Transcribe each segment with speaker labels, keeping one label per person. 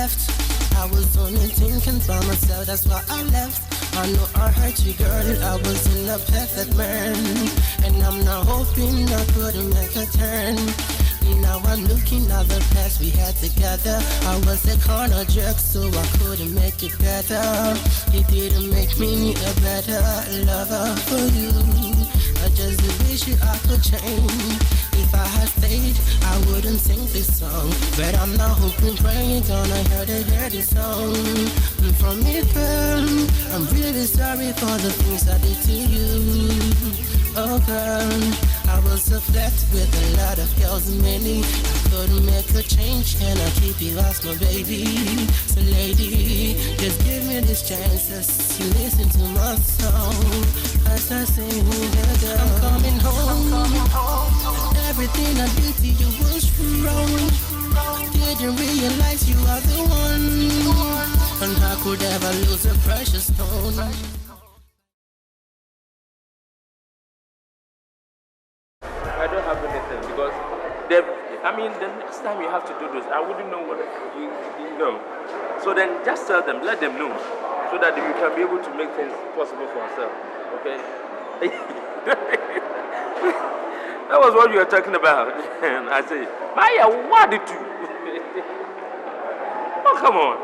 Speaker 1: left. I was only thinking by myself, that's why I left. I know I hurt you, girl, I wasn't a perfect man. And I'm not hoping I couldn't make a turn. Now I'm looking at the past we had together. I was a corner jerk, so I couldn't make it better. It didn't make me a better lover for you. I just wish I could change. If I had stayed, I wouldn't sing this song. But I'm not hoping, praying, gonna hear this song. From me, girl, I'm really sorry for the things I did to you. Oh girl, I was a flirt with a lot of girls, many. I couldn't make a change, and I keep you as my baby. So lady, just give me this chance to listen to my song. As I sing, girl, I'm coming home. Everything I did to you was wrong. Didn't realize you are the one. And how could ever lose a precious stone?
Speaker 2: I don't have anything because the next time you have to do this, I wouldn't know what you know. So then just tell them, let them know, so that we can be able to make things possible for ourselves. Okay? That was what you were talking about. And I said, Maya, what did you? Oh, come on.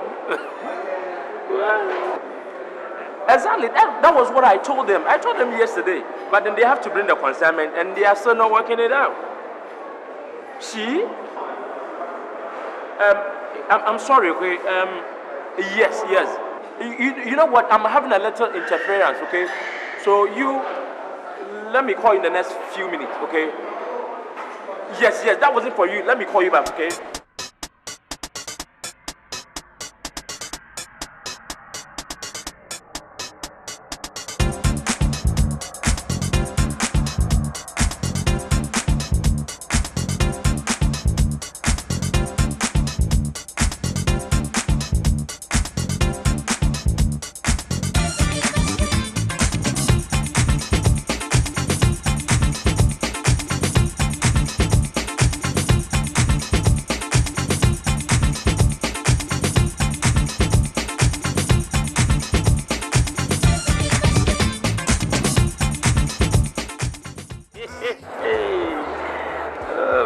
Speaker 2: Exactly, that was what I told them. I told them yesterday, but then they have to bring the consignment and they are still not working it out. Shee? I'm sorry, okay? Yes. You know what? I'm having a little interference, okay? So let me call you in the next few minutes, okay? Yes, that wasn't for you. Let me call you back, okay?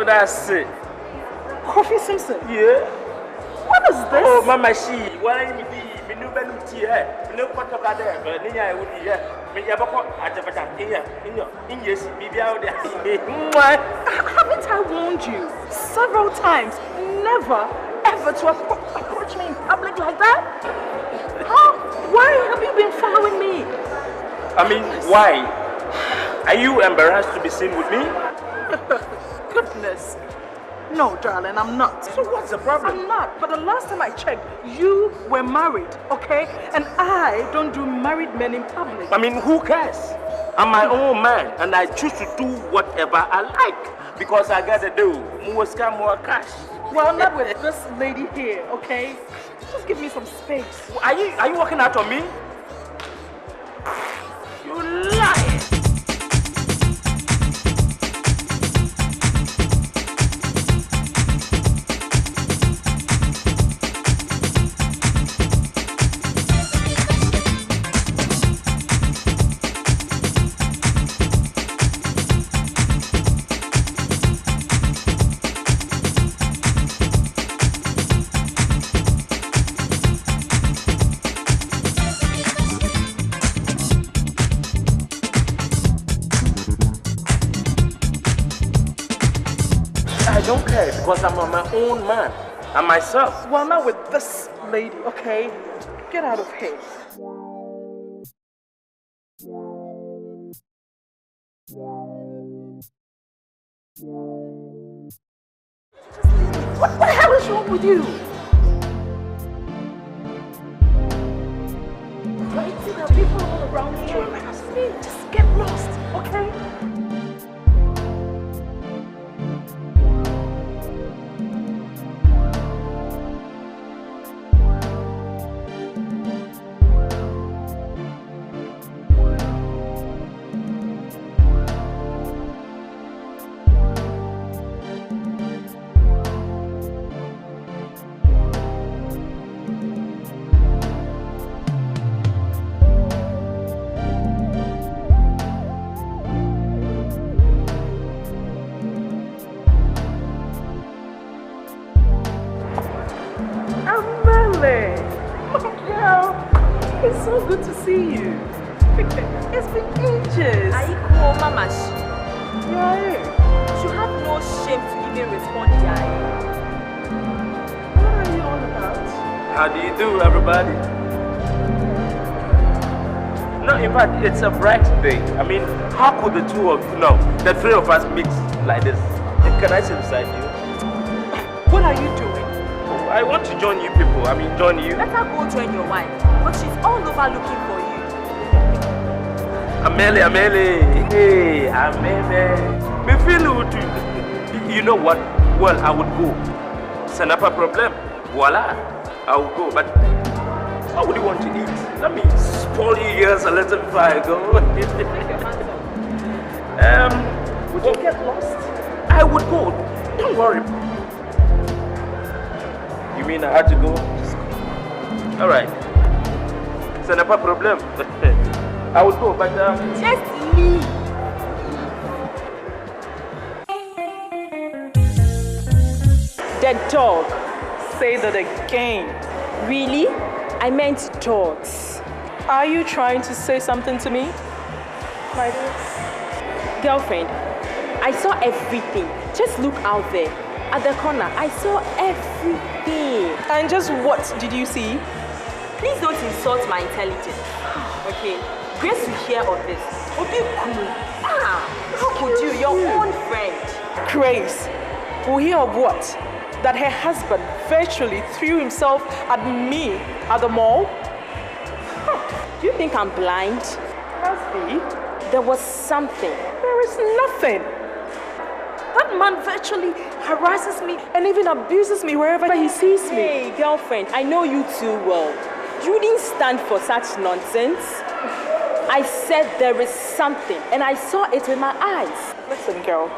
Speaker 2: That's it.
Speaker 3: Coffee Simpson?
Speaker 2: Yeah.
Speaker 3: What is this?
Speaker 2: Oh, Mama Shee, why are you me new bedroom tea? No quarter of there, but Nia would be here. Me Yabako at the back here. In yes, maybe out there.
Speaker 3: Haven't I warned you several times never ever to approach me in public like that? Huh? Why have you been following me?
Speaker 2: I mean, why? Are you embarrassed to be seen with me?
Speaker 3: Goodness. No, darling, I'm not.
Speaker 2: So what's the problem?
Speaker 3: I'm not. But the last time I checked, you were married, okay? And I don't do married men in public.
Speaker 2: I mean, who cares? I'm my own man, and I choose to do whatever I like because I gotta do more scam, more cash.
Speaker 3: Well, not with this lady here, okay? Just give me some space.
Speaker 2: Are you working out on me? You lie! I don't care because I'm my own man and myself.
Speaker 3: Well, not with this lady, okay? Get out of here. What the hell is wrong with you? Right? See, there are people all around you. Just get lost, okay? so good to see you. It's been ages.
Speaker 4: I call Mama Shee.
Speaker 3: Yeah.
Speaker 4: You have no shame to even respond, yeah.
Speaker 3: What are you all about?
Speaker 2: How do you do, everybody? No, in fact, it's a bright day. I mean, how could the three of us mix like this? Can I sit beside you?
Speaker 3: What are you doing?
Speaker 2: Oh, I want to join you people. I mean, join you.
Speaker 4: Let her go join your wife, but she's all over looking for you.
Speaker 2: Amele. Hey, Amele. Me feel you. You know what? Well, I would go. C'est pas problem. Voila. I will go. But what would you want to eat? Let me spoil you ears a little before I go.
Speaker 3: Would you get lost?
Speaker 2: I would go. Don't worry. You mean I had to go? All right. C'est pas problem. I would go, but
Speaker 4: just leave.
Speaker 3: The dog. Say that again.
Speaker 4: Really? I meant dogs.
Speaker 3: Are you trying to say something to me? Like this?
Speaker 4: Girlfriend, I saw everything. Just look out there. At the corner, I saw everything.
Speaker 3: And just what did you see?
Speaker 4: Please don't insult my intelligence. Okay, Grace will hear of this. Obi cool. How could you, your own friend?
Speaker 3: Grace will hear of what? That her husband virtually threw himself at me at the mall?
Speaker 4: Do you think I'm blind?
Speaker 3: Must be.
Speaker 4: There was something.
Speaker 3: There is nothing. That man virtually harasses me and even abuses me wherever he sees me.
Speaker 4: Hey, girlfriend, I know you too well. You didn't stand for such nonsense. I said there is something, and I saw it with my eyes.
Speaker 3: Listen, girl,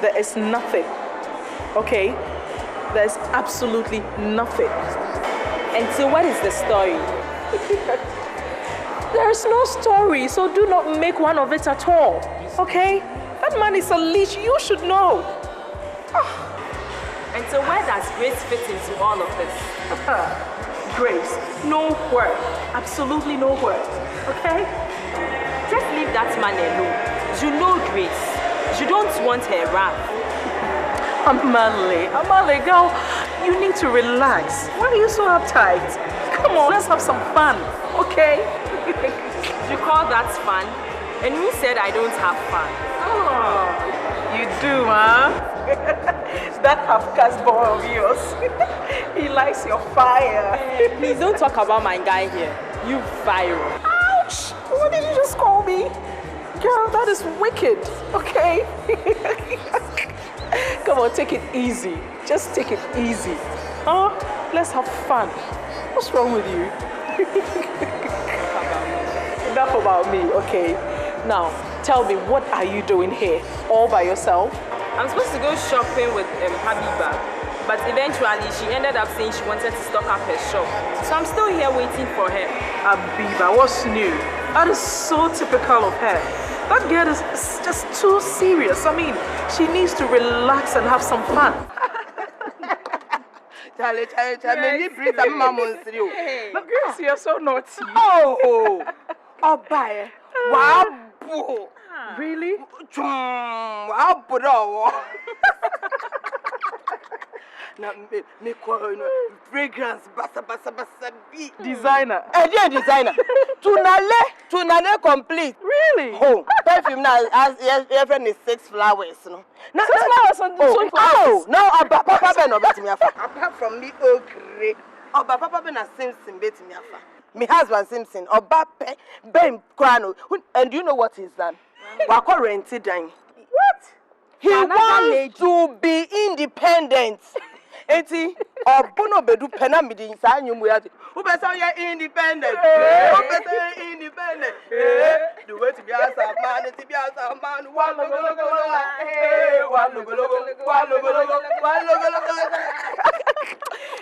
Speaker 3: there is nothing, okay? There's absolutely nothing.
Speaker 4: And so what is the story?
Speaker 3: There's no story, so do not make one of it at all, okay? That man is a leech, you should know.
Speaker 4: And so where does Grace fit into all of this?
Speaker 3: Grace, nowhere, absolutely nowhere, okay?
Speaker 4: Just leave that man alone. You know Grace. You don't want her wrath.
Speaker 3: Amale, girl, you need to relax. Why are you so uptight? Come on, let's have some fun, okay?
Speaker 4: You call that fun? And who said I don't have fun?
Speaker 3: Oh, you do, huh? That half-caste boy of yours. He likes your fire.
Speaker 4: Please don't talk about my guy here. You viral.
Speaker 3: Ouch! What did you just call me? Girl, that is wicked, okay? Come on, take it easy. Just take it easy. Huh? Let's have fun. What's wrong with you? Enough about me, okay? Now, tell me, what are you doing here? All by yourself?
Speaker 4: I'm supposed to go shopping with Abiba, but eventually she ended up saying she wanted to stock up her shop. So I'm still here waiting for her.
Speaker 3: Abiba, what's new? That is so typical of her. That girl is just too serious. I mean, she needs to relax and have some fun.
Speaker 5: Charlie,
Speaker 3: Grace, you're so naughty.
Speaker 5: Oh, bye. Wow.
Speaker 3: Really?
Speaker 5: Wow, now, me call fragrance, basa, be
Speaker 3: Designer.
Speaker 5: Designer. Tunale complete.
Speaker 3: Really?
Speaker 5: Oh, perfume now, as your friend is 6 flowers, no?
Speaker 3: 6 flowers and 2 flowers?
Speaker 5: No, Papa no bet me afa. Apart from me, okay. Papa na Simpson bet me afa. My husband Simpson, Obape, Ben Krano. And do you know what he's done? Wako rented dying.
Speaker 3: What?
Speaker 5: He wants to be independent. Eti, Obono bedu pena midi insa nyumu yati. Ubesa ya independent. Ubesa independent. The way to be as a man, to be as a man.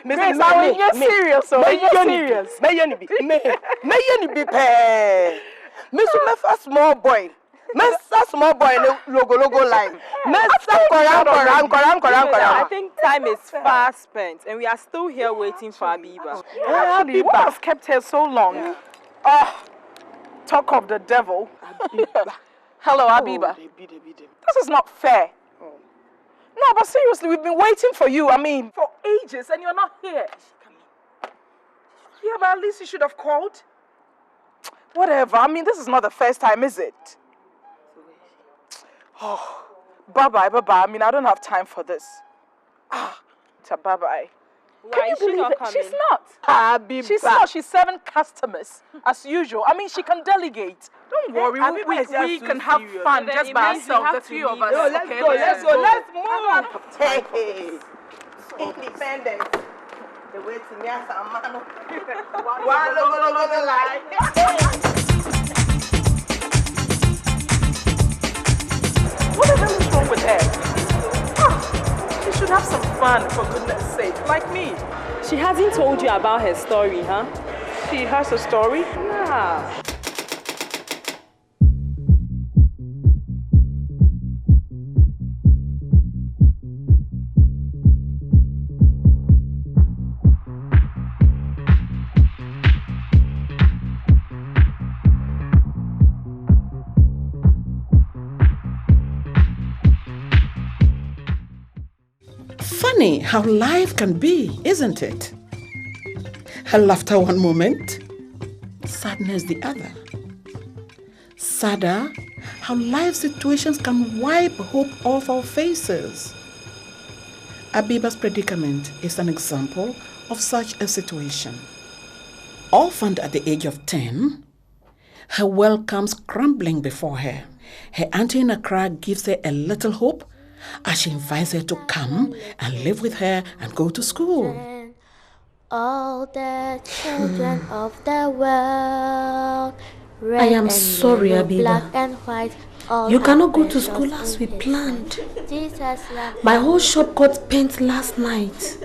Speaker 3: Grace, now when you're serious, so when you're serious.
Speaker 5: May you be pay. Miss Mefa small boy. Mr. Small Boy logo line. Mr.
Speaker 4: I think time is fast spent and we are still here waiting for Abiba.
Speaker 3: Abiba, what has kept her so long? Talk of the devil. Abiba. Hello, Abiba. This is not fair. No, but seriously, we've been waiting for you, for ages, and you're not here. Yeah, but at least you should have called. Whatever, this is not the first time, is it? Oh, bye-bye. I don't have time for this. Bye-bye.
Speaker 4: Why is she not coming?
Speaker 3: She's not.
Speaker 5: Abiba.
Speaker 3: She's not. She's serving customers, as usual. She can delegate. Don't worry, we can have fun just by ourselves, the three of us.
Speaker 5: No, let's go. Hey. Independence. The way to me as a man.
Speaker 3: What the hell is wrong with her? She should have some fun, for goodness sake, like me.
Speaker 4: She hasn't told you about her story, huh?
Speaker 3: She has a story?
Speaker 4: Yeah.
Speaker 6: Funny how life can be, isn't it? Her laughter one moment, sadness the other. Sadder, how life situations can wipe hope off our faces. Abiba's predicament is an example of such a situation. Orphaned at the age of 10, her world comes crumbling before her. Her auntie in Accra gives her a little hope as she invites her to come and live with her and go to school.
Speaker 7: All the children of the world.
Speaker 8: I am sorry, Abiba.
Speaker 7: Black and white.
Speaker 8: You cannot go to school as we planned. My whole shop got spent last night.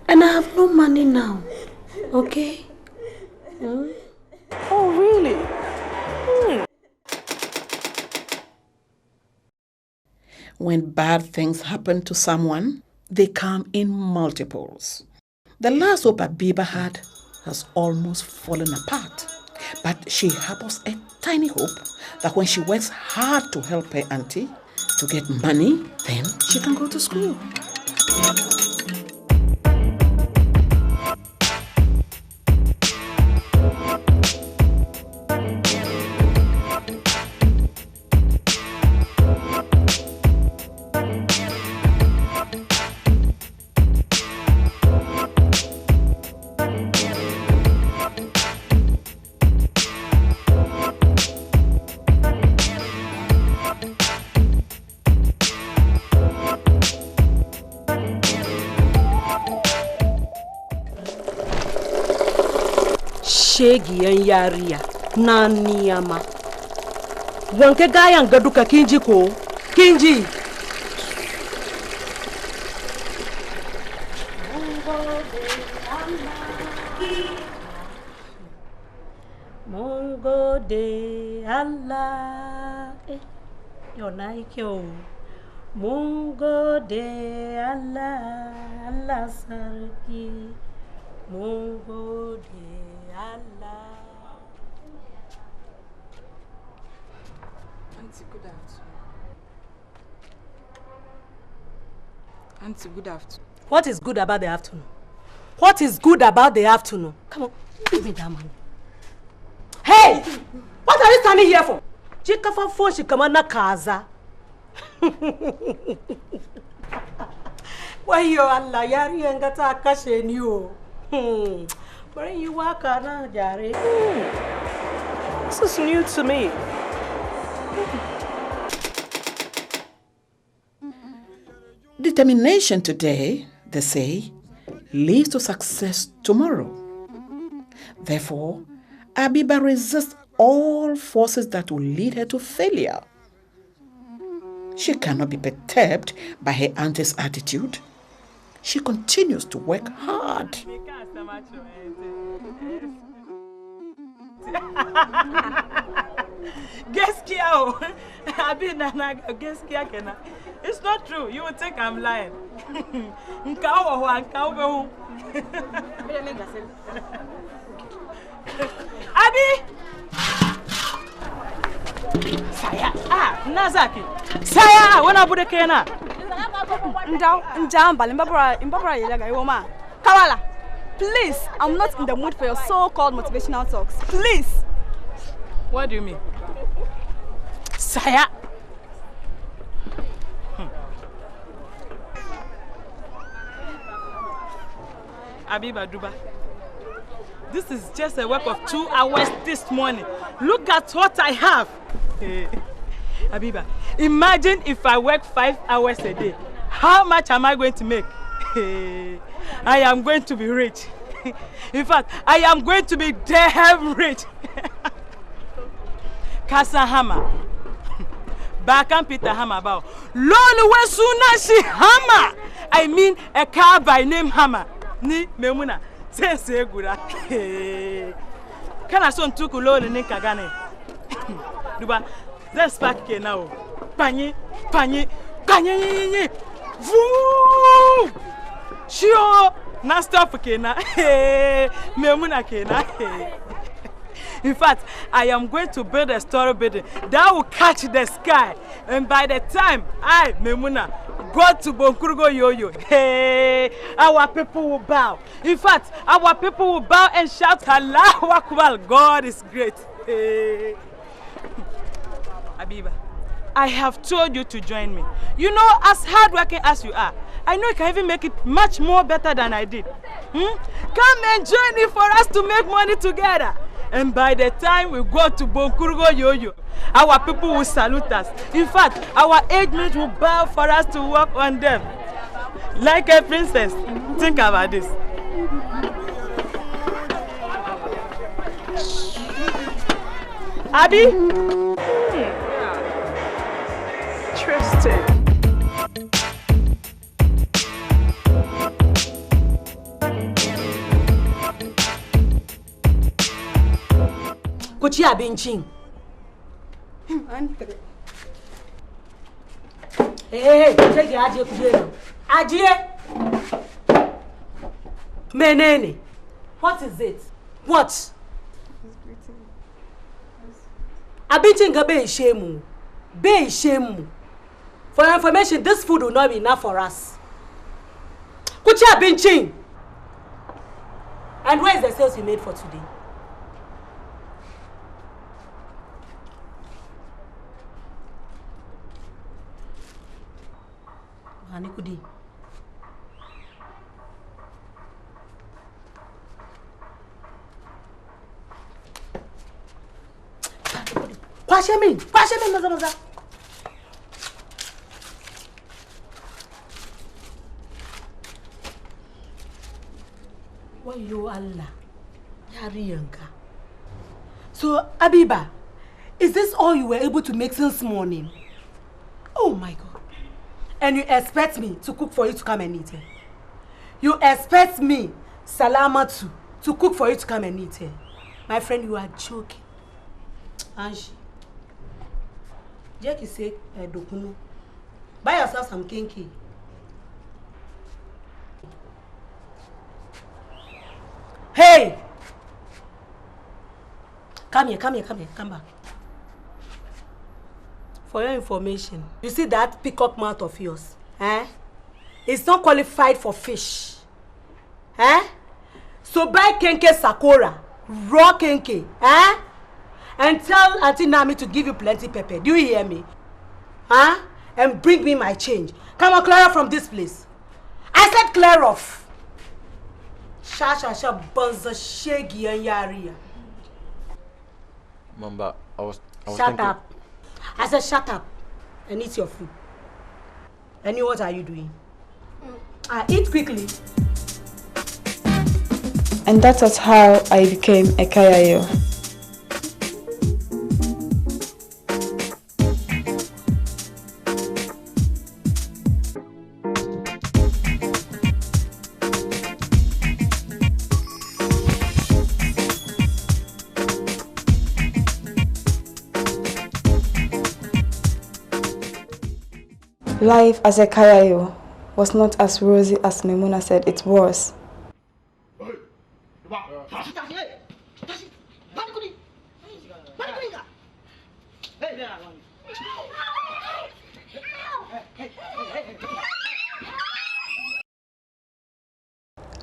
Speaker 8: And I have no money now. Okay?
Speaker 3: Oh, really?
Speaker 6: When bad things happen to someone, they come in multiples. The last hope Abiba had has almost fallen apart. But she harbors a tiny hope that when she works hard to help her auntie to get money, then she can go to school.
Speaker 8: Shegi yan yariya na niyama wanke gayan ga duka kinji ko kinji Mongo de Allah yo naikyo Mongo de Allah Allah sarki Mongo de Allah.
Speaker 3: Auntie, good afternoon. Auntie, good afternoon.
Speaker 8: What is good about the afternoon? What is good about the afternoon? Come on, give me that money. Hey! What are you standing here for? Jikafa phone she come na kaza. Why you Allah yari ngata kashe ni o. When you walk around, Jare.
Speaker 3: This is new to me.
Speaker 6: Determination today, they say, leads to success tomorrow. Therefore, Abiba resists all forces that will lead her to failure. She cannot be perturbed by her auntie's attitude. She continues to work hard.
Speaker 9: It's not true. You would think I'm lying. Abi! Saya, Nazaki. Saya, when I put a kena.
Speaker 3: Kawala, please, I'm not in the mood for your so-called motivational talks. Please.
Speaker 9: What do you mean? Saya. Abiba Duba. This is just a work of 2 hours this morning. Look at what I have. Abiba, imagine if I work 5 hours a day. How much am I going to make? I am going to be rich. In fact, I am going to be damn rich. Kasa Hammer. Bakan Peter Hammer about. Lolo Wesunashi Hammer. I mean a car by name Hammer. Ni Memuna. Say good. Can I son took alone in Kagane? Duba, let's pack now. Pani. Voo! Shio! Na stop kena. Memuna kena. In fact, I am going to build a story building that will catch the sky. And by the time I, Memuna, go to Bonkurugo Yo-Yo, hey, our people will bow. In fact, our people will bow and shout, Allahu Akbar, God is great. Hey. Abiba, I have told you to join me. You know, as hardworking as you are, I know you can even make it much more better than I did. Come and join me for us to make money together. And by the time we go to Bonkurugo Yo-Yo, our people will salute us. In fact, our age mates will bow for us to work on them. Like a princess. Think about this. Abi?
Speaker 3: Interesting.
Speaker 8: Kuchi abinchin. Hey, take the Ajie kujeno. Ajie! Menene. What is it? What? Abinchin ga be shemu. Be shemu. For your information, this food will not be enough for us. Kuchi abinchin. And where is the sales you made for today? Anikudi. Kwashe min, maza. Wayo Allah, yariyanka. So Abiba, is this all you were able to make since morning? Oh my God. And you expect me to cook for you to come and eat it? You expect me, Salamatu, to cook for you to come and eat it? My friend, you are joking. Anshi. Jackie said, Dokuno, buy yourself some kinky. Hey! Come here, come back. For your information, you see that peacock mouth of yours? It's not qualified for fish. So buy Kente Sakura, raw Kente, and tell Auntie Nami to give you plenty pepper. Do you hear me? And bring me my change. Come on, clear off from this place. I said clear off. Sha bunza shaggy and yaria.
Speaker 2: Mamba, I was
Speaker 8: shut
Speaker 2: thinking...
Speaker 8: up. I said shut up and eat your food. And you, what are you doing? Eat quickly.
Speaker 10: And that was how I became a Kayayo. Life as a Kayayo was not as rosy as Memuna said it was.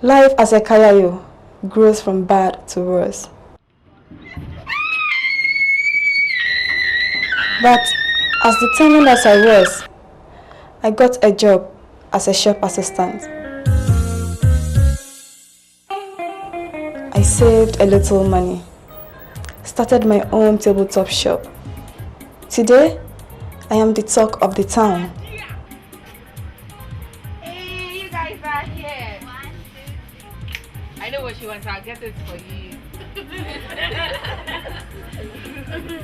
Speaker 10: Life as a kayayo grows from bad to worse. But as determined as I was, I got a job as a shop assistant. I saved a little money, started my own tabletop shop. Today, I am the talk of the town.
Speaker 11: Hey, you guys are here. I know what she wants, I'll get it for you.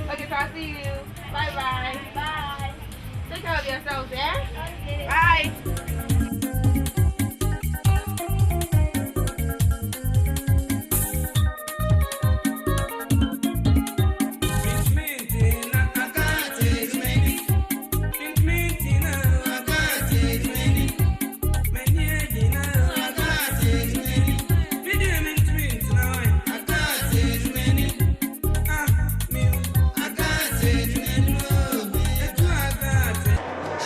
Speaker 11: Okay, so I'll see you. Bye-bye. Bye. Take care of yourselves, yeah? Okay. Bye.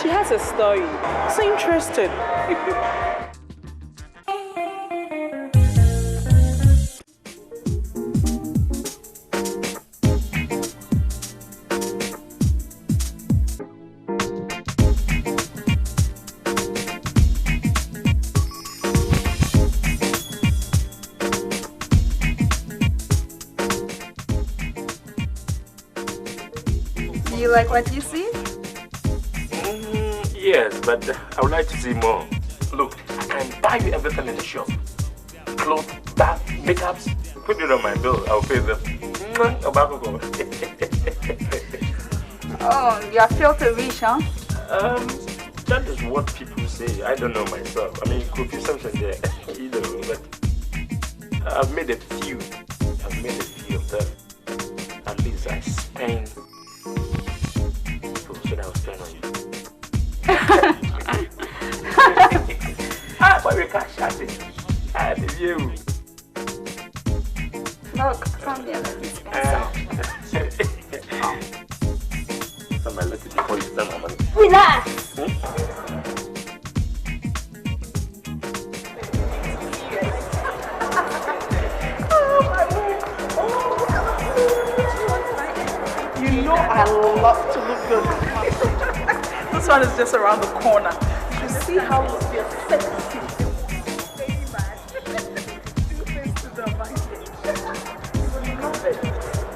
Speaker 4: She has a story. So interested.
Speaker 3: Do you like what you see?
Speaker 2: Yes, but I would like to see more. Look, I can buy you everything in the shop. Clothes, bath, makeups. Put it on my bill. I'll pay them.
Speaker 3: Oh, you're filthy rich, huh?
Speaker 2: That is what people say. I don't know myself. I mean, could be something there, you know, but I've made a few. I've made a few of them. At least I spend. So should I spend on you? Why we can't shut it? The view.
Speaker 3: Look, come here, let me spend some.
Speaker 2: Somebody let it before you spend my money.
Speaker 3: Relax!
Speaker 6: You know I love to look good. This one is just around the corner. You should see how they're sexy.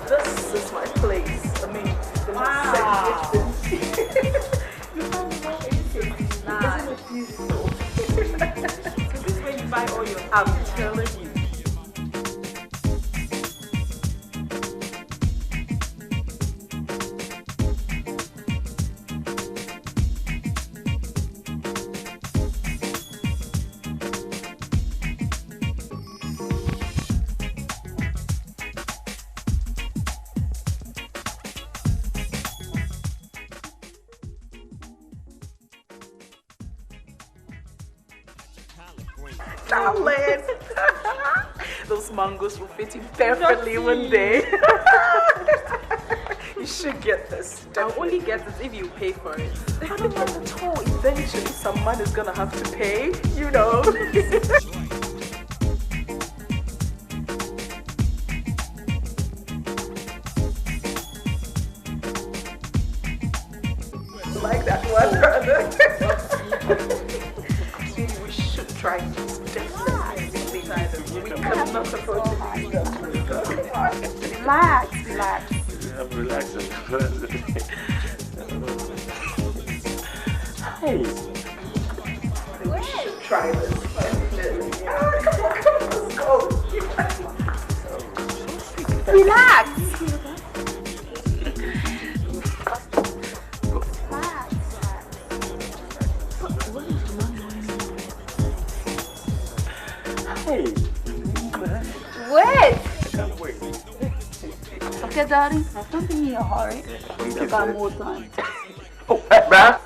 Speaker 6: This is my place. I mean, wow. You found the wrong anything. Isn't it beautiful? So this way you buy all your. I'm telling you. Darling. Those mangoes will fit you perfectly one day. You should get this.
Speaker 4: I'll only get this if you pay for it.
Speaker 6: I don't mind at all. Eventually, some man is gonna have to pay, you know. Like that one, brother. See, we should try this. Definitely. We cannot afford to do that.
Speaker 3: Relax, relax.
Speaker 2: I'm relaxing. Hey.
Speaker 6: We should try this. Come on, let's go.
Speaker 3: Relax.
Speaker 2: Hey.
Speaker 3: Wait.
Speaker 2: I can't wait.
Speaker 3: Okay, darling. Don't be in a hurry. We still got more time.
Speaker 2: Oh, hey, bruh.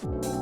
Speaker 10: you.